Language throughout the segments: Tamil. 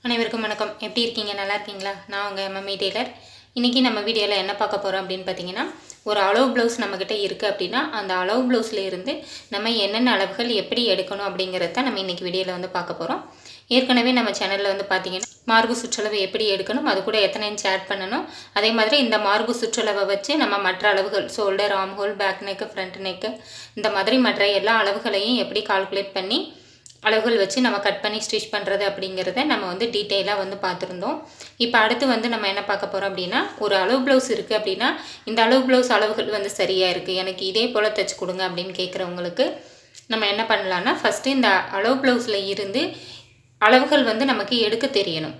அனைவருக்கும் வணக்கம். எப்படி இருக்கீங்க? நல்லா இருக்கீங்களா? நான் உங்கள் மம்மி டெய்லர். இன்றைக்கி நம்ம வீடியோவில் என்ன பார்க்க போகிறோம் அப்படின்னு பார்த்தீங்கன்னா, ஒரு அளவு ப்ளவுஸ் நம்மக்கிட்ட இருக்குது அப்படின்னா அந்த அளவு ப்ளவுஸில் இருந்து நம்ம என்னென்ன அளவுகள் எப்படி எடுக்கணும் அப்படிங்கிறத தான் நம்ம இன்றைக்கி வீடியோவில் வந்து பார்க்க போகிறோம். ஏற்கனவே நம்ம சேனலில் வந்து பார்த்திங்கன்னா மார்பு சுற்றளவு எப்படி எடுக்கணும், அது கூட எத்தனை இன்ச் ஆட் பண்ணணும், அதே மாதிரி இந்த மார்பு சுற்றளவை வச்சு நம்ம மற்ற அளவுகள் shoulder, armhole, back neck, front neck இந்த மாதிரி மற்ற எல்லா அளவுகளையும் எப்படி கால்குலேட் பண்ணி அளவுகள் வச்சு நம்ம கட் பண்ணி ஸ்டிச் பண்ணுறது அப்படிங்கிறத நம்ம வந்து டீட்டெயிலாக வந்து பார்த்துருந்தோம். இப்போ அடுத்து வந்து நம்ம என்ன பார்க்க போகிறோம் அப்படின்னா, ஒரு அளவு ப்ளவுஸ் இருக்குது அப்படின்னா இந்த அளவு ப்ளவுஸ் அளவுகள் வந்து சரியாக இருக்குது, எனக்கு இதே போல் தைச்சி கொடுங்க அப்படின்னு கேட்குறவங்களுக்கு நம்ம என்ன பண்ணலான்னா, ஃபஸ்ட்டு இந்த அளவு ப்ளவுஸில் இருந்து அளவுகள் வந்து நமக்கு எடுக்க தெரியணும்.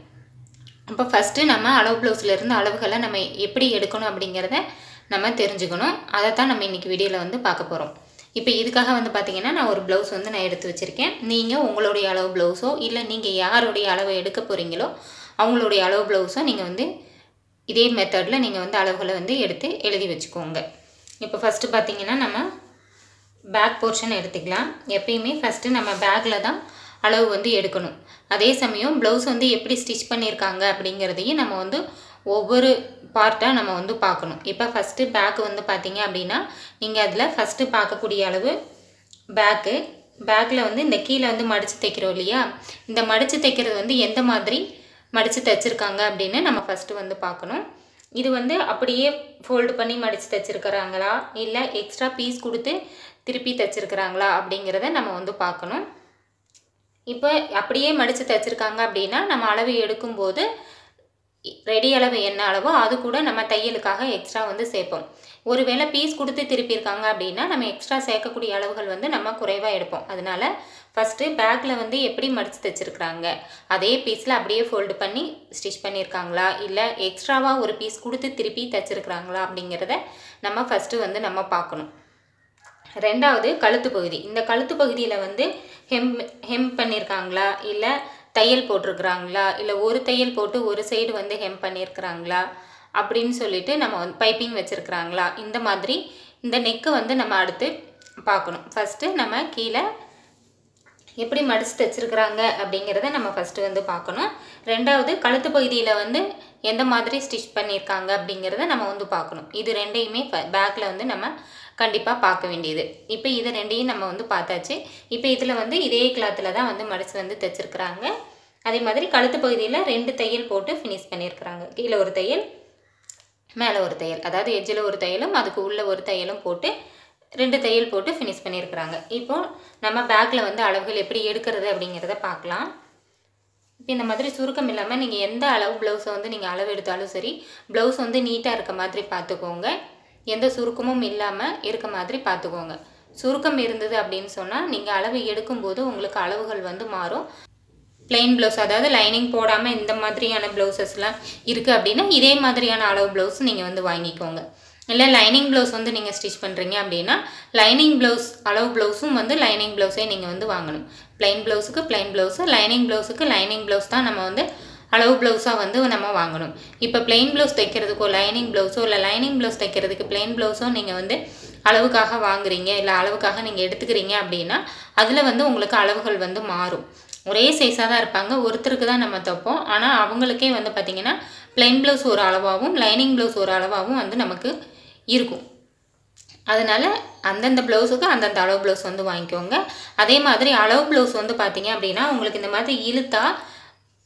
அப்போ ஃபஸ்ட்டு நம்ம அளவு ப்ளவுஸில் இருந்து அளவுகளை நம்ம எப்படி எடுக்கணும் அப்படிங்கிறத நம்ம தெரிஞ்சுக்கணும். அதை தான் நம்ம இன்றைக்கி வீடியோவில் வந்து பார்க்க போகிறோம். இப்போ இதுக்காக வந்து பார்த்திங்கன்னா நான் ஒரு ப்ளவுஸ் வந்து நான் எடுத்து வச்சுருக்கேன். நீங்கள் உங்களுடைய அளவு ப்ளவுஸோ இல்லை நீங்கள் யாருடைய அளவை எடுக்க போகிறீங்களோ அவங்களுடைய அளவு ப்ளவுஸோ நீங்கள் வந்து இதே மெத்தடில் நீங்கள் வந்து அளவுகளை வந்து எடுத்து எழுதி வச்சுக்கோங்க. இப்போ ஃபஸ்ட்டு பார்த்திங்கன்னா நம்ம பேக் போர்ஷன் எடுத்துக்கலாம். எப்பயுமே ஃபஸ்ட்டு நம்ம பேக்கில் தான் அளவு வந்து எடுக்கணும். அதே சமயம் ப்ளவுஸ் வந்து எப்படி ஸ்டிச் பண்ணியிருக்காங்க அப்படிங்கிறதையும் நம்ம வந்து ஒவ்வொரு பார்ட்டாக நம்ம வந்து பார்க்கணும். இப்போ ஃபஸ்ட்டு பேக்கு வந்து பார்த்திங்க அப்படின்னா நீங்கள் அதில் ஃபஸ்ட்டு பார்க்கக்கூடிய அளவு பேக்கில் வந்து இந்த கீழே வந்து மடித்து தைக்கிறோம் இல்லையா, இந்த மடித்து தைக்கிறது வந்து எந்த மாதிரி மடித்து தைச்சிருக்காங்க அப்படின்னு நம்ம ஃபஸ்ட்டு வந்து பார்க்கணும். இது வந்து அப்படியே ஃபோல்டு பண்ணி மடித்து தைச்சிருக்கிறாங்களா இல்லை எக்ஸ்ட்ரா பீஸ் கொடுத்து திருப்பி தைச்சிருக்கிறாங்களா அப்படிங்கிறத நம்ம வந்து பார்க்கணும். இப்போ அப்படியே மடித்து தைச்சிருக்காங்க அப்படின்னா நம்ம அளவு எடுக்கும்போது ரெடி அளவு என்ன அளவோ அது கூட நம்ம தையலுக்காக எக்ஸ்ட்ரா வந்து சேர்ப்போம். ஒருவேளை பீஸ் கொடுத்து திருப்பியிருக்காங்க அப்படின்னா நம்ம எக்ஸ்ட்ரா சேர்க்கக்கூடிய அளவுகள் வந்து நம்ம குறைவாக எடுப்போம். அதனால் ஃபஸ்ட்டு பேக்கில் வந்து எப்படி மடித்து தைச்சிருக்கிறாங்க, அதே பீஸில் அப்படியே ஃபோல்டு பண்ணி ஸ்டிச் பண்ணியிருக்காங்களா இல்லை எக்ஸ்ட்ராவாக ஒரு பீஸ் கொடுத்து திருப்பி தைச்சிருக்கிறாங்களா அப்படிங்கிறத நம்ம ஃபஸ்ட்டு வந்து நம்ம பார்க்கணும். ரெண்டாவது கழுத்து பகுதி. இந்த கழுத்து பகுதியில் வந்து ஹெம் பண்ணியிருக்காங்களா இல்லை தையல் போட்டிருக்கிறாங்களா இல்லை ஒரு தையல் போட்டு ஒரு சைடு வந்து ஹெம் பண்ணியிருக்கிறாங்களா அப்படின்னு சொல்லிட்டு நம்ம வந்து பைப்பிங் வச்சுருக்கிறாங்களா, இந்த மாதிரி இந்த நெக்கு வந்து நம்ம அடுத்து பார்க்கணும். ஃபஸ்ட்டு நம்ம கீழே எப்படி மடித்து தைச்சிருக்கிறாங்க அப்படிங்கிறத நம்ம ஃபஸ்ட்டு வந்து பார்க்கணும். ரெண்டாவது கழுத்து பகுதியில் வந்து எந்த மாதிரி ஸ்டிச் பண்ணியிருக்காங்க அப்படிங்கிறத நம்ம வந்து பார்க்கணும். இது ரெண்டையுமே பேக்கில் வந்து நம்ம கண்டிப்பாக பார்க்க வேண்டியது. இப்போ இது ரெண்டையும் நம்ம வந்து பார்த்தாச்சு. இப்போ இதில் வந்து இதே கிளாத்தில் தான் வந்து மடித்து வந்து தைச்சிருக்கிறாங்க. அதே மாதிரி கழுத்து பகுதியில் 2 தையல் போட்டு ஃபினிஷ் பண்ணியிருக்கிறாங்க. கீழே ஒரு தையல், மேலே ஒரு தையல், அதாவது எட்ஜில் ஒரு தையலும் அதுக்கு உள்ள ஒரு தையலும் போட்டு 2 தையல் போட்டு ஃபினிஷ் பண்ணியிருக்கிறாங்க. இப்போது நம்ம பேக்கில் வந்து அளவுகள் எப்படி எடுக்கிறது அப்படிங்கிறத பார்க்கலாம். இப்போ இந்த மாதிரி சுருக்கம் இல்லாமல் நீங்கள் எந்த அளவு ப்ளவுஸை வந்து நீங்கள் அளவு எடுத்தாலும் சரி, ப்ளவுஸ் வந்து நீட்டாக இருக்க மாதிரி பார்த்துக்கோங்க. எந்த சுருக்கமும் இல்லாமல் இருக்க மாதிரி பார்த்துக்கோங்க. சுருக்கம் இருந்தது அப்படின்னு சொன்னால் நீங்கள் அளவு எடுக்கும்போது உங்களுக்கு அளவுகள் வந்து மாறும். பிளெயின் ப்ளவுஸ், அதாவது லைனிங் போடாமல் இந்த மாதிரியான ப்ளவுசஸ்லாம் இருக்குது அப்படின்னா இதே மாதிரியான அளவு ப்ளவுஸ் நீங்கள் வந்து வாங்கிக்கோங்க. இல்லை லைனிங் ப்ளவுஸ் வந்து நீங்கள் ஸ்டிச் பண்ணுறீங்க அப்படின்னா லைனிங் ப்ளவுஸ் அளவு ப்ளவுஸும் வந்து லைனிங் ப்ளவுஸே நீங்கள் வந்து வாங்கணும். பிளெயின் ப்ளவுஸுக்கு பிளெயின் ப்ளவுஸு, லைனிங் ப்ளவுஸுக்கு லைனிங் ப்ளவுஸ் தான் நம்ம வந்து அளவு ப்ளவுஸாக வந்து நம்ம வாங்கணும். இப்போ பிளெயின் ப்ளவுஸ் தைக்கிறதுக்கோ லைனிங் ப்ளவுஸோ இல்லை லைனிங் ப்ளவுஸ் தைக்கிறதுக்கு பிளெயின் ப்ளவுஸோ நீங்கள் வந்து அளவுக்காக வாங்குறீங்க இல்லை அளவுக்காக நீங்கள் எடுத்துக்கிறீங்க அப்படின்னா அதில் வந்து உங்களுக்கு அளவுகள் வந்து மாறும். ஒரே சைஸாக தான் இருப்பாங்க, ஒருத்தருக்கு தான் நம்ம தைப்போம். ஆனால் அவங்களுக்கே வந்து பார்த்திங்கன்னா பிளெயின் ப்ளவுஸ் ஒரு அளவாகவும் லைனிங் ப்ளவுஸ் ஒரு அளவாகவும் வந்து நமக்கு இருக்கும். அதனால் அந்தந்த ப்ளவுஸுக்கு அந்தந்த அளவு ப்ளவுஸ் வந்து வாங்கிக்கோங்க. அதே மாதிரி அளவு ப்ளவுஸ் வந்து பார்த்திங்க அப்படின்னா உங்களுக்கு இந்த மாதிரி இழுத்தா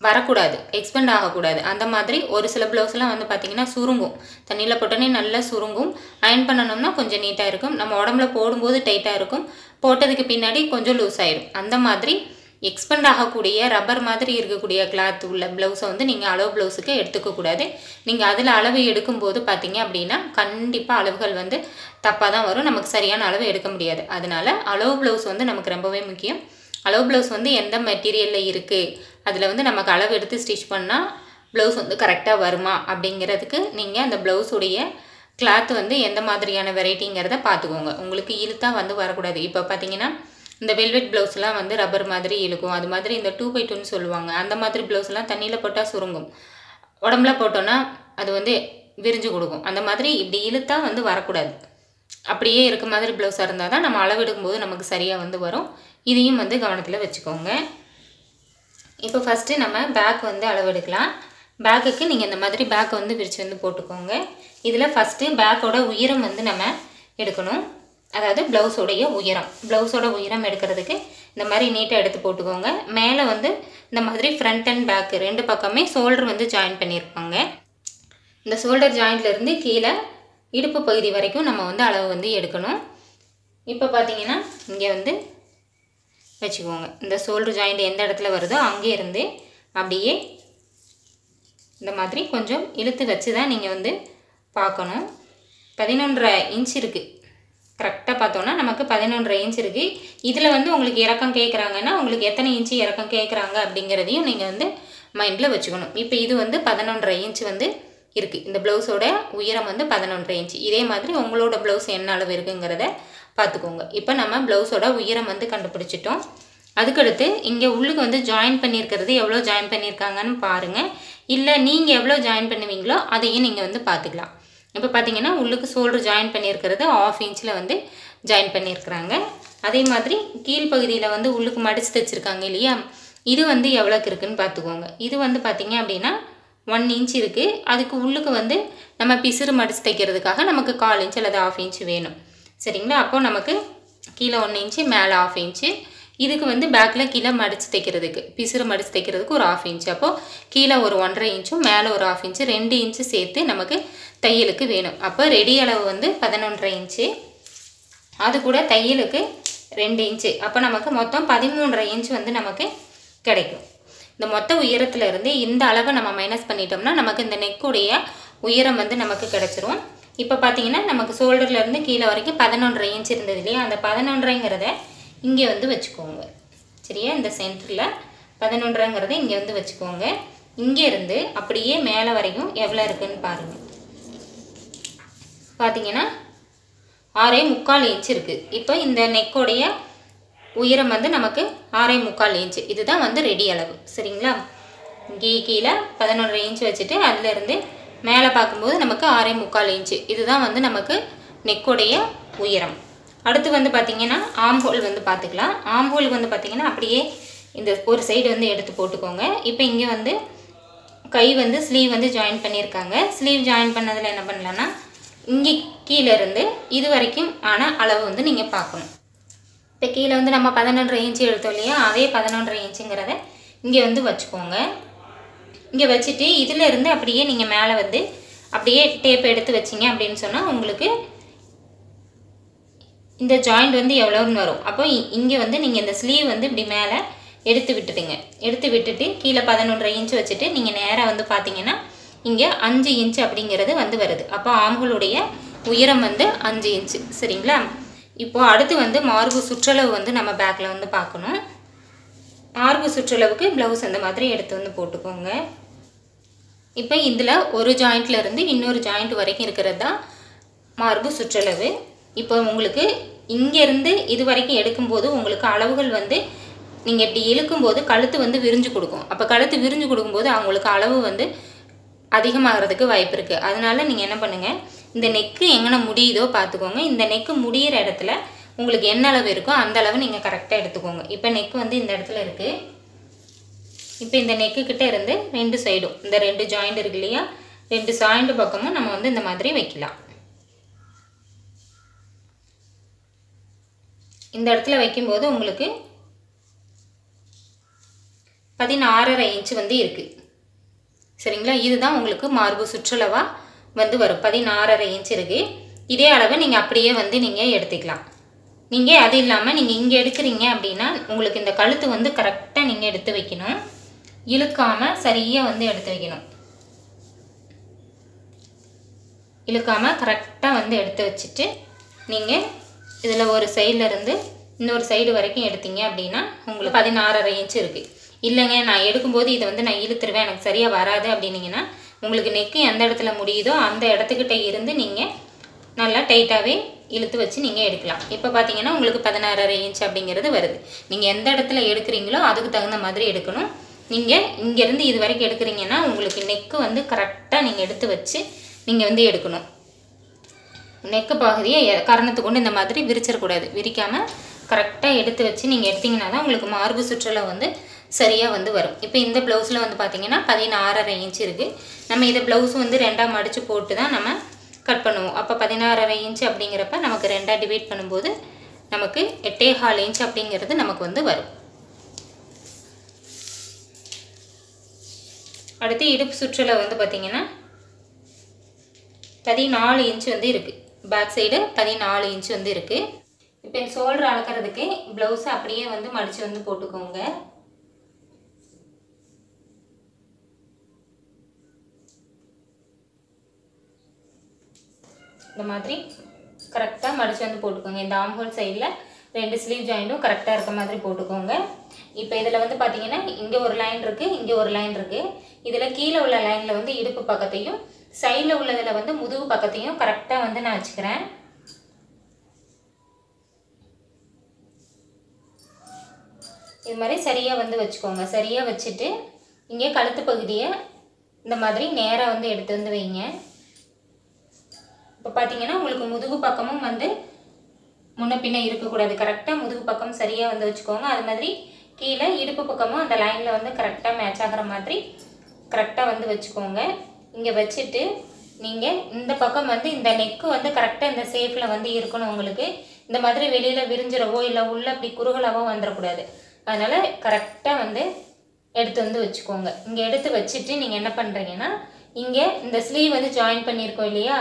வரக்கூடாது, எக்ஸ்பெண்ட் ஆகக்கூடாது. அந்த மாதிரி ஒரு சில ப்ளவுஸ்லாம் வந்து பார்த்திங்கன்னா சுருங்கும், தண்ணியில் போட்டோன்னே நல்லா சுருங்கும். அயன் பண்ணணும்னா கொஞ்சம் நீட்டாக இருக்கும், நம்ம உடம்புல போடும்போது டைட்டாக இருக்கும், போட்டதுக்கு பின்னாடி கொஞ்சம் லூஸ் ஆகிடும். அந்த மாதிரி எக்ஸ்பெண்ட் ஆகக்கூடிய ரப்பர் மாதிரி இருக்கக்கூடிய கிளாத் உள்ள ப்ளவுஸை வந்து நீங்கள் அளவு ப்ளவுஸுக்கு எடுத்துக்கக்கூடாது. நீங்கள் அதில் அளவு எடுக்கும்போது பார்த்திங்க அப்படின்னா கண்டிப்பாக அளவுகள் வந்து தப்பாக தான் வரும், நமக்கு சரியான அளவு எடுக்க முடியாது. அதனால் அளவு ப்ளவுஸ் வந்து நமக்கு ரொம்பவே முக்கியம். அளவு ப்ளவுஸ் வந்து எந்த மெட்டீரியலில் இருக்குது, அதில் வந்து நமக்கு அளவு எடுத்து ஸ்டிச் பண்ணால் ப்ளவுஸ் வந்து கரெக்டாக வருமா அப்படிங்கிறதுக்கு நீங்கள் அந்த ப்ளவுஸுடைய கிளாத் வந்து எந்த மாதிரியான வெரைட்டிங்கிறத பார்த்துக்கோங்க. உங்களுக்கு இழுத்தா வந்து வரக்கூடாது. இப்போ பார்த்தீங்கன்னா இந்த வெல்வெட் ப்ளவுஸ்லாம் வந்து ரப்பர் மாதிரி இழுக்கும், அது மாதிரி இந்த 2x2ன்னு சொல்லுவாங்க, அந்த மாதிரி ப்ளவுஸ்லாம் தண்ணியில் போட்டால் சுருங்கும், உடம்புல போட்டோன்னா அது வந்து விரிஞ்சு கொடுக்கும். அந்த மாதிரி இப்படி இழுத்தா வந்து வரக்கூடாது. அப்படியே இருக்க மாதிரி ப்ளவுஸாக இருந்தால் தான் நம்ம அளவு எடுக்கும்போது நமக்கு சரியாக வந்து வரும். இதையும் வந்து கவனத்தில் வச்சுக்கோங்க. இப்போ ஃபஸ்ட்டு நம்ம பேக் வந்து அளவு எடுக்கலாம். பேக்குக்கு நீங்கள் இந்த மாதிரி பேக்கை வந்து விரித்து வந்து போட்டுக்கோங்க. இதில் ஃபஸ்ட்டு பேக்கோட உயரம் வந்து நம்ம எடுக்கணும். அதாவது ப்ளவுஸோடைய உயரம். ப்ளவுஸோட உயரம் எடுக்கிறதுக்கு இந்த மாதிரி நீட்டாக எடுத்து போட்டுக்கோங்க. மேலே வந்து இந்த மாதிரி ஃப்ரண்ட் அண்ட் பேக்கு 2 பக்கமே ஷோல்டர் வந்து ஜாயின் பண்ணியிருப்பாங்க. இந்த ஷோல்டர் ஜாயிண்ட்லேருந்து கீழே இடுப்பு பகுதி வரைக்கும் நம்ம வந்து அளவு வந்து எடுக்கணும். இப்போ பார்த்தீங்கன்னா இங்கே வந்து வச்சுக்கோங்க. இந்த ஷோல்டர் ஜாயிண்ட் எந்த இடத்துல வருதோ அங்கே இருந்து அப்படியே இந்த மாதிரி கொஞ்சம் இழுத்து வச்சு தான் நீங்கள் வந்து பார்க்கணும். 11.5 இன்ச் இருக்குது. கரெக்டாக பார்த்தோன்னா நமக்கு 11.5 இன்ச் இருக்குது. இதில் வந்து உங்களுக்கு இறக்கம் கேட்குறாங்கன்னா உங்களுக்கு எத்தனை இன்ச்சு இறக்கம் கேட்குறாங்க அப்படிங்கிறதையும் நீங்கள் வந்து மைண்டில் வச்சுக்கணும். இப்போ இது வந்து 11.5 இன்ச் வந்து இருக்குது. இந்த ப்ளவுஸோட உயரம் வந்து 11.5 இன்ச். இதே மாதிரி உங்களோட ப்ளவுஸ் என்ன அளவு இருக்குங்கிறத பார்த்துக்கோங்க. இப்போ நம்ம ப்ளவுஸோட உயரம் வந்து கண்டுபிடிச்சிட்டோம். அதுக்கடுத்து இங்கே உள்ளுக்கு வந்து ஜாயின் பண்ணியிருக்கிறது எவ்வளோ ஜாயின் பண்ணியிருக்காங்கன்னு பாருங்கள். இல்லை நீங்கள் எவ்வளோ ஜாயின் பண்ணுவீங்களோ அதையும் நீங்கள் வந்து பார்த்துக்கலாம். இப்போ பார்த்தீங்கன்னா உள்ளுக்கு ஷோல்டர் ஜாயின் பண்ணியிருக்கிறது 1/2 இன்ச்சில் வந்து ஜாயின் பண்ணியிருக்கிறாங்க. அதே மாதிரி கீழ்ப்பகுதியில் வந்து உள்ளுக்கு மடித்து தைச்சிருக்காங்க இல்லையா, இது வந்து எவ்வளோக்கு இருக்குதுன்னு பார்த்துக்கோங்க. இது வந்து பார்த்திங்க அப்படின்னா 1 இன்ச் இருக்குது. அதுக்கு உள்ளுக்கு வந்து நம்ம பிசுறு மடித்து தைக்கிறதுக்காக நமக்கு 1/4 இன்ச் அல்லது 1/2 இன்ச் வேணும். சரிங்களா? அப்போது நமக்கு கீழே 1 இன்ச்சு மேலே 1/2 இன்ச்சு. இதுக்கு வந்து பேக்கில் கீழே மடித்து தைக்கிறதுக்கு பிசுறு மடித்து தைக்கிறதுக்கு ஒரு 1/2 இன்ச்சு. அப்போது கீழே ஒரு 1.5 இன்ச்சும் மேலே ஒரு 1/2 இன்ச்சு 2 இன்ச்சு சேர்த்து நமக்கு தையலுக்கு வேணும். அப்போ ரெடி அளவு வந்து 11.5 இன்ச்சு. அது கூட தையலுக்கு 2 இன்ச்சு. அப்போ நமக்கு மொத்தம் 13.5 இன்ச்சு வந்து நமக்கு கிடைக்கும். இந்த மொத்த உயரத்தில் இருந்து இந்த அளவை நம்ம மைனஸ் பண்ணிட்டோம்னா நமக்கு இந்த நெக்குடைய உயரம் வந்து நமக்கு கிடச்சிரும். இப்போ பார்த்தீங்கன்னா நமக்கு ஷோல்டர்லேருந்து கீழே வரைக்கும் 11.5 இன்ச் இருந்தது இல்லையா, அந்த 11.5ங்கிறத இங்கே வந்து வச்சுக்கோங்க. சரியா? இந்த சென்டரில் 11.5ங்கிறத இங்கே வந்து வச்சுக்கோங்க. இங்கே இருந்து அப்படியே மேலே வரைக்கும் எவ்வளோ இருக்குதுன்னு பாருங்கள். பார்த்தீங்கன்னா 6.25 இன்ச் இருக்குது. இப்போ இந்த நெக்கோடைய உயரம் வந்து நமக்கு 6.25 இன்ச். இதுதான் வந்து ரெடி அளவு. சரிங்களா? இங்கே கீழே 11.5 இன்ச் வச்சுட்டு அதிலேருந்து மேலே பார்க்கும்போது நமக்கு 6.25 இன்ச்சு. இதுதான் வந்து நமக்கு நெக்கோடைய உயரம். அடுத்து வந்து பார்த்திங்கன்னா ஆம்ஹோல் வந்து பார்த்துக்கலாம். ஆம்ஹோலுக்கு வந்து பார்த்திங்கன்னா அப்படியே இந்த ஒரு சைடு வந்து எடுத்து போட்டுக்கோங்க. இப்போ இங்கே வந்து கை வந்து ஸ்லீவ் வந்து ஜாயின் பண்ணியிருக்காங்க. ஸ்லீவ் ஜாயின் பண்ணதில் என்ன பண்ணலான்னா இங்கே கீழே இருந்து இது வரைக்கும் ஆனால் அளவு வந்து நீங்கள் பார்க்கணும். இப்போ கீழே வந்து நம்ம 11.5 இன்ச்சு எடுத்தோம் இல்லையா, அதே 11.5 இன்ச்சுங்கிறத இங்கே வந்து வச்சுக்கோங்க. இங்கே வச்சுட்டு இதில் இருந்து அப்படியே நீங்கள் மேலே வந்து அப்படியே டேப் எடுத்து வச்சிங்க அப்படின்னு சொன்னால் உங்களுக்கு இந்த ஜாயிண்ட் வந்து எவ்வளோன்னு வரும். அப்போ இங்கே வந்து நீங்கள் இந்த ஸ்லீவ் வந்து இப்படி மேலே எடுத்து விட்டுடுங்க. எடுத்து விட்டுட்டு கீழே 11.5 இன்ச்சு வச்சுட்டு நீங்கள் நேராக வந்து பார்த்தீங்கன்னா இங்கே 5 இன்ச்சு அப்படிங்கிறது வந்து வருது. அப்போ ஆம்ஹோலுடைய உயரம் வந்து 5 இன்ச்சு. சரிங்களா? இப்போது அடுத்து வந்து மார்பு சுற்றளவு வந்து நம்ம பேக்கில் வந்து பார்க்கணும். மார்பு சுற்றளவுக்கு ப்ளவுஸ் அந்த மாதிரி எடுத்து வந்து போட்டுக்கோங்க. இப்போ இதில் ஒரு ஜாயிண்ட்லேருந்து இன்னொரு ஜாயிண்ட் வரைக்கும் இருக்கிறது தான் மார்பு சுற்றளவு. இப்போ உங்களுக்கு இங்கேருந்து இது வரைக்கும் எடுக்கும்போது உங்களுக்கு அளவுகள் வந்து நீங்கள் இப்படி இழுக்கும்போது கழுத்து வந்து விரிஞ்சு கொடுக்கும். அப்போ கழுத்து விரிஞ்சு கொடுக்கும்போது அவங்களுக்கு அளவு வந்து அதிகமாகிறதுக்கு வாய்ப்பு இருக்குது. அதனால நீங்கள் என்ன பண்ணுங்கள், இந்த நெக்கு எங்கே முடியுதோ பார்த்துக்கோங்க. இந்த நெக்கு முடிகிற இடத்துல உங்களுக்கு என்ன அளவு இருக்கோ அந்த அளவு நீங்கள் கரெக்டாக எடுத்துக்கோங்க. இப்போ நெக்கு வந்து இந்த இடத்துல இருக்குது. இப்போ இந்த நெக்கு கிட்டே இருந்து 2 சைடும் இந்த 2 ஜாயிண்ட் இருக்கு இல்லையா, 2 ஜாயிண்ட் பக்கமும் நம்ம வந்து இந்த மாதிரி வைக்கலாம். இந்த இடத்துல வைக்கும்போது உங்களுக்கு 16.5 இன்ச்சு வந்து இருக்குது. சரிங்களா? இதுதான் உங்களுக்கு மார்பு சுற்றளவாக வந்து வரும். 16.5 இன்ச் இருக்குது. இதே அளவை நீங்கள் அப்படியே வந்து நீங்கள் எடுத்துக்கலாம். நீங்கள் அது இல்லாமல் நீங்கள் இங்கே எடுக்கிறீங்க அப்படின்னா உங்களுக்கு இந்த கழுத்து வந்து கரெக்டாக நீங்கள் எடுத்து வைக்கணும். இழுக்காமல் சரியாக வந்து எடுத்து வைக்கணும். இழுக்காமல் கரெக்டாக வந்து எடுத்து வச்சுட்டு நீங்கள் இதில் ஒரு சைடில் இருந்து இன்னொரு சைடு வரைக்கும் எடுத்தீங்க அப்படின்னா உங்களுக்கு 16.5 இன்ச்சு இருக்குது. இல்லைங்க நான் எடுக்கும்போது இதை வந்து நான் இழுத்துருவேன், எனக்கு சரியாக வராது அப்படின்னீங்கன்னா உங்களுக்கு நெக்கு எந்த இடத்துல முடியுதோ அந்த இடத்துக்கிட்ட இருந்து நீங்கள் நல்லா டைட்டாகவே இழுத்து வச்சு நீங்கள் எடுக்கலாம். இப்போ பார்த்தீங்கன்னா உங்களுக்கு 16.5 இன்ச் அப்படிங்கிறது வருது. நீங்கள் எந்த இடத்துல எடுக்கிறீங்களோ அதுக்கு தகுந்த மாதிரி எடுக்கணும். நீங்கள் இங்கேருந்து இது வரைக்கும் எடுக்கிறீங்கன்னா உங்களுக்கு நெக்கு வந்து கரெக்டாக நீங்கள் எடுத்து வச்சு நீங்கள் வந்து எடுக்கணும். நெக்கு பகுதியை காரணத்தை கொண்டு இந்த மாதிரி விரிச்சிடக்கூடாது. விரிக்காமல் கரெக்டாக எடுத்து வச்சு நீங்கள் எடுத்திங்கன்னா தான் உங்களுக்கு மார்பு சுற்றளவு வந்து சரியாக வந்து வரும். இப்போ இந்த ப்ளவுஸில் வந்து பார்த்திங்கன்னா 16.5 இன்ச் இருக்குது. நம்ம இதை ப்ளவுஸ் வந்து 2ஆக மடித்து போட்டு தான் நம்ம கட் பண்ணுவோம். அப்போ 16.5 இன்ச் அப்படிங்கிறப்ப நமக்கு 2ஆக டிவைட் பண்ணும்போது நமக்கு 8.25 இன்ச் அப்படிங்கிறது நமக்கு வந்து வரும். அடுத்து இடுப்பு சுற்றலை வந்து பார்த்திங்கன்னா 14 இன்ச் வந்து இருக்குது. பேக் சைடு 14 இன்ச் வந்து இருக்குது. இப்போ ஷோல்டர் அளக்கிறதுக்கு ப்ளவுஸை அப்படியே வந்து மடித்து வந்து போட்டுக்கோங்க. இந்த மாதிரி கரெக்டாக மடித்து வந்து போட்டுக்கோங்க. இந்த ஆம்ஹோல் சைடில் 2 ஸ்லீவ் ஜாயிண்ட்டும் கரெக்டாக இருக்க மாதிரி போட்டுக்கோங்க. இப்போ இதில் வந்து பார்த்திங்கன்னா இங்கே ஒரு லைன் இருக்குது, இங்கே ஒரு லைன் இருக்குது. இதில் கீழே உள்ள லைனில் வந்து இடுப்பு பக்கத்தையும் சைடில் உள்ளதில் வந்து முதுகு பக்கத்தையும் கரெக்டாக வந்து நான் வச்சுக்கிறேன். இது மாதிரி சரியாக வந்து வச்சுக்கோங்க. சரியாக வச்சுட்டு இங்கே கழுத்து பகுதியை இந்த மாதிரி நேராக வந்து எடுத்து வந்து வைங்க. இப்போ பார்த்தீங்கன்னா உங்களுக்கு முதுகு பக்கமும் வந்து முன்ன பின்ன இருக்கக்கூடாது. கரெக்டாக முதுகு பக்கம் சரியாக வந்து வச்சுக்கோங்க. அது மாதிரி கீழே இடுப்பு பக்கமும் அந்த லைனில் வந்து கரெக்டாக மேட்ச் ஆகிற மாதிரி கரெக்டாக வந்து வச்சுக்கோங்க. இங்கே வச்சுட்டு நீங்கள் இந்த பக்கம் வந்து இந்த நெக்கு வந்து கரெக்டாக இந்த ஷேப்பில் வந்து இருக்கணும். உங்களுக்கு இந்த மாதிரி வெளியில் விரிஞ்சிடவோ இல்லை உள்ள அப்படி குறுகலாவோ வந்துடக்கூடாது. அதனால் கரெக்டாக வந்து எடுத்து வந்து வச்சுக்கோங்க. இங்கே எடுத்து வச்சுட்டு நீங்கள் என்ன பண்ணுறீங்கன்னா இங்கே இந்த ஸ்லீவ் வந்து ஜாயின் பண்ணியிருக்கோம் இல்லையா,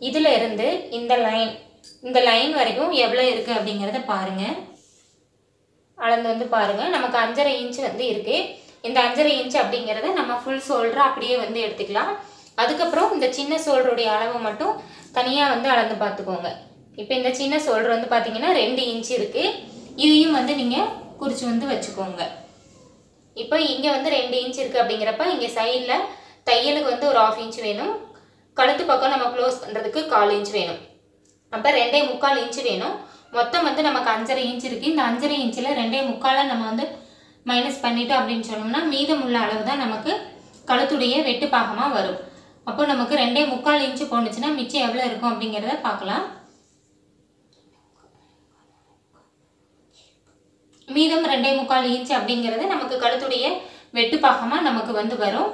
இதில் இருந்து இந்த லைன் வரைக்கும் எவ்வளோ இருக்குது அப்படிங்கிறத பாருங்கள். அளந்து வந்து பாருங்கள். நமக்கு 5.5 இன்ச் வந்து இருக்குது. இந்த 5.5 இன்ச் அப்படிங்கிறத நம்ம ஃபுல் ஷோல்டரை அப்படியே வந்து எடுத்துக்கலாம். அதுக்கப்புறம் இந்த சின்ன ஷோல்டருடைய அளவு மட்டும் தனியாக வந்து அளந்து பார்த்துக்கோங்க. இப்போ இந்த சின்ன ஷோல்டர் வந்து பார்த்திங்கன்னா 2 இன்ச் இருக்குது. இதையும் வந்து நீங்கள் குறித்து வந்து வச்சுக்கோங்க. இப்போ இங்கே வந்து 2 இன்ச் இருக்குது அப்படிங்கிறப்ப இங்கே சைடில் தையலுக்கு வந்து ஒரு 1/2 இன்ச் வேணும். கழுத்து பக்கம் நம்ம க்ளோஸ் பண்ணுறதுக்கு 1/4 இன்ச் வேணும். அப்போ 2.25 இன்ச் வேணும். மொத்தம் வந்து நமக்கு 5.5 இன்ச் இருக்குது. இந்த 5.5 இன்ச்சில் 2.25 நம்ம வந்து மைனஸ் பண்ணிட்டோம் அப்படின்னு சொன்னோம்னா மீதமுள்ள அளவு தான் நமக்கு கழுத்துடைய வெட்டு பாகமாக வரும். அப்போ நமக்கு 2.25 இன்ச் போணுச்சுன்னா மிச்சம் எவ்வளோ இருக்கும் அப்படிங்கிறத பார்க்கலாம். மீதம் 2.25 இன்ச் அப்படிங்கிறது நமக்கு கழுத்துடைய வெட்டு பாகமாக நமக்கு வந்து வரும்.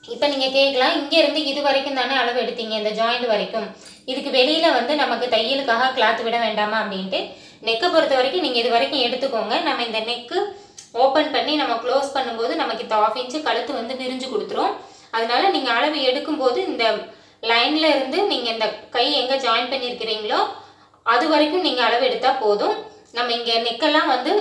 இப்போ நீங்கள் கேட்கலாம், இங்கேருந்து இது வரைக்கும் தானே அளவு எடுத்தீங்க, இந்த ஜாயிண்ட் வரைக்கும், இதுக்கு வெளியில் வந்து நமக்கு தையலுக்காக கிளாத் விட வேண்டாமா அப்படின்ட்டு. நெக்கை பொறுத்த வரைக்கும் நீங்கள் இது வரைக்கும் எடுத்துக்கோங்க. நம்ம இந்த நெக்கு ஓப்பன் பண்ணி நம்ம க்ளோஸ் பண்ணும்போது நமக்கு இந்த 1/2 இன்ச்சு கழுத்து வந்து விரிஞ்சு கொடுத்துரும். அதனால நீங்கள் அளவு எடுக்கும்போது இந்த லைனில் இருந்து நீங்கள் இந்த கை எங்கே ஜாயின் பண்ணியிருக்கிறீங்களோ அது வரைக்கும் நீங்கள் அளவு எடுத்தால் போதும். நம்ம இங்கே நெக்கெல்லாம் வந்து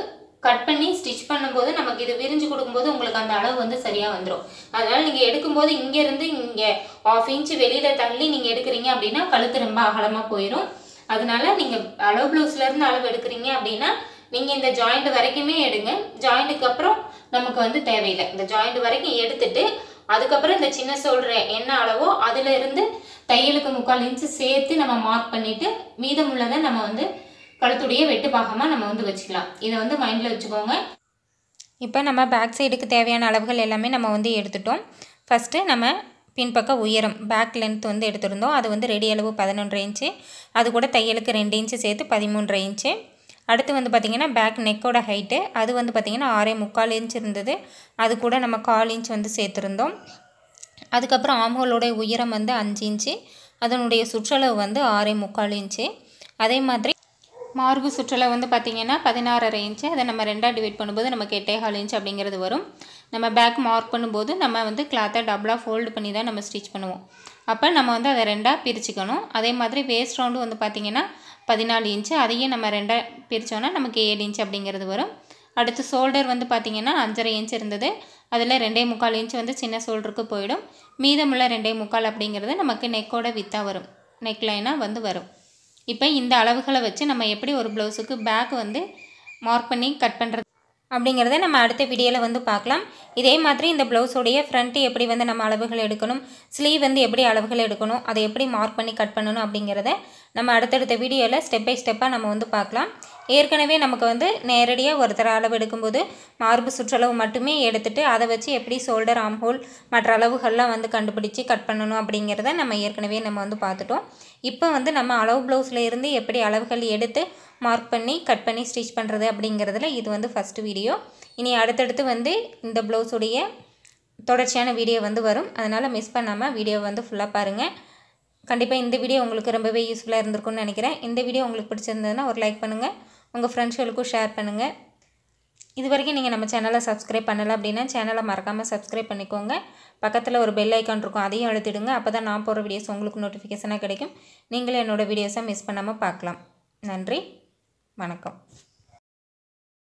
கட் பண்ணி ஸ்டிச் பண்ணும்போது நமக்கு இது விரிஞ்சு கொடுக்கும்போது உங்களுக்கு அந்த அளவு வந்து சரியாக வந்துடும். அதனால் நீங்கள் எடுக்கும்போது இங்கேருந்து இங்கே 1/2 இன்ச்சு வெளியில் தள்ளி நீங்கள் எடுக்கிறீங்க அப்படின்னா கழுத்து ரொம்ப அகலமாக போயிடும். அதனால நீங்கள் அளவு ப்ளவுஸ்லேருந்து அளவு எடுக்கிறீங்க அப்படின்னா நீங்கள் இந்த ஜாயிண்ட் வரைக்குமே எடுங்க. ஜாயிண்ட்டுக்கு அப்புறம் நமக்கு வந்து தேவையில்லை. இந்த ஜாயிண்ட் வரைக்கும் எடுத்துட்டு அதுக்கப்புறம் இந்த சின்ன ஷோல்டர் என்ன அளவோ அதில் இருந்து தையலுக்கு 3/4 இன்ச்சு சேர்த்து நம்ம மார்க் பண்ணிவிட்டு மீதமுள்ளதை நம்ம வந்து கழுத்துடைய வெட்டு பாகமாக நம்ம வந்து வச்சுக்கலாம். இதை வந்து மைண்டில் வச்சுக்கோங்க. இப்போ நம்ம பேக் சைடுக்கு தேவையான அளவுகள் எல்லாமே நம்ம வந்து எடுத்துட்டோம். ஃபஸ்ட்டு நம்ம பின்பக்க உயரம் பேக் லென்த் வந்து எடுத்துருந்தோம். அது வந்து ரெடி அளவு 11.5 இன்ச்சு. அது கூட தையலுக்கு 2 இன்ச்சு சேர்த்து 13.5 இன்ச்சு. அடுத்து வந்து பார்த்திங்கன்னா பேக் நெக்கோட ஹைட்டு அது வந்து பார்த்திங்கன்னா 6.25 இன்ச் இருந்தது. அது கூட நம்ம 1/4 இன்ச் வந்து சேர்த்துருந்தோம். அதுக்கப்புறம் ஆம்ஹோலோடைய உயரம் வந்து 5 இன்ச்சு. அதனுடைய சுற்றளவு வந்து 6.25 இன்ச்சு. அதே மாதிரி மார்பு சுற்றளவு வந்து பார்த்திங்கன்னா 16.5 இன்ச்சு. அதை நம்ம 2ஆக டிவைட் பண்ணும்போது நமக்கு 8.25 இன்ச் அப்படிங்கிறது வரும். நம்ம பேக் மார்க் பண்ணும்போது நம்ம வந்து கிளாத்தை டபுளாக ஃபோல்டு பண்ணி தான் நம்ம ஸ்டிச் பண்ணுவோம். அப்போ நம்ம வந்து அதை 2ஆக பிரிச்சுக்கணும். அதே மாதிரி வேஸ்ட் ரவுண்டு வந்து பார்த்திங்கன்னா 14 இன்ச்சு. அதையும் நம்ம 2ஆக பிரித்தோன்னா நமக்கு 7 இன்ச் அப்படிங்கிறது வரும். அடுத்து ஷோல்டர் வந்து பார்த்திங்கன்னா 5.5 இன்ச் இருந்தது. அதில் 2.25 இன்ச் வந்து சின்ன ஷோல்டருக்கு போயிடும். மீதமுள்ள 2.25 அப்படிங்கிறது நமக்கு நெக்கோட வித்தாக வரும், நெக் லைனாக வந்து வரும். இப்போ இந்த அளவுகளை வச்சு நம்ம எப்படி ஒரு ப்ளவுஸுக்கு பேக் வந்து மார்க் பண்ணி கட் பண்ணுறது அப்படிங்கிறத நம்ம அடுத்த வீடியோவில் வந்து பார்க்கலாம். இதே மாதிரி இந்த ப்ளவுஸோடைய ஃப்ரண்ட்டு எப்படி வந்து நம்ம அளவுகள் எடுக்கணும், ஸ்லீவ் வந்து எப்படி அளவுகள் எடுக்கணும், அதை எப்படி மார்க் பண்ணி கட் பண்ணணும் அப்படிங்கிறத நம்ம அடுத்தடுத்த வீடியோவில் ஸ்டெப் பை ஸ்டெப்பாக நம்ம வந்து பார்க்கலாம். ஏற்கனவே நமக்கு வந்து நேரடியாக ஒருத்தர் அளவு எடுக்கும்போது மார்பு சுற்றளவு மட்டுமே எடுத்துகிட்டு அதை வச்சு எப்படி ஷோல்டர், ஆம்ஹோல் மற்ற அளவுகள்லாம் வந்து கண்டுபிடிச்சி கட் பண்ணணும் அப்படிங்கிறத நம்ம ஏற்கனவே நம்ம வந்து பார்த்துட்டோம். இப்போ வந்து நம்ம அளவு ப்ளவுஸில் இருந்து எப்படி அளவுகள் எடுத்து மார்க் பண்ணி கட் பண்ணி ஸ்டிச் பண்ணுறது அப்படிங்கிறதுல இது வந்து ஃபஸ்ட்டு வீடியோ. இனி அடுத்தடுத்து வந்து இந்த ப்ளவுஸுடைய தொடர்ச்சியான வீடியோ வந்து வரும். அதனால் மிஸ் பண்ணாமல் வீடியோ வந்து ஃபுல்லாக பாருங்கள். கண்டிப்பாக இந்த வீடியோ உங்களுக்கு ரொம்பவே யூஸ்ஃபுல்லாக இருந்திருக்கும்னு நினைக்கிறேன். இந்த வீடியோ உங்களுக்கு பிடிச்சிருந்ததுன்னா ஒரு லைக் பண்ணுங்கள், உங்கள் ஃப்ரெண்ட்ஸ்களுக்கும் ஷேர் பண்ணுங்கள். இது வரைக்கும் நீங்கள் நம்ம சேனலை சப்ஸ்கிரைப் பண்ணலை அப்படின்னா சேனலை மறக்காமல் சப்ஸ்கிரைப் பண்ணிக்கோங்க. பக்கத்தில் ஒரு பெல் ஐக்கான் இருக்கும், அதையும் அழுத்திடுங்க. அப்போ தான் நான் போகிற வீடியோஸ் உங்களுக்கு நோட்டிஃபிகேஷனாக கிடைக்கும். நீங்களும் என்னோடய வீடியோஸை மிஸ் பண்ணாமல் பார்க்கலாம். நன்றி, வணக்கம்.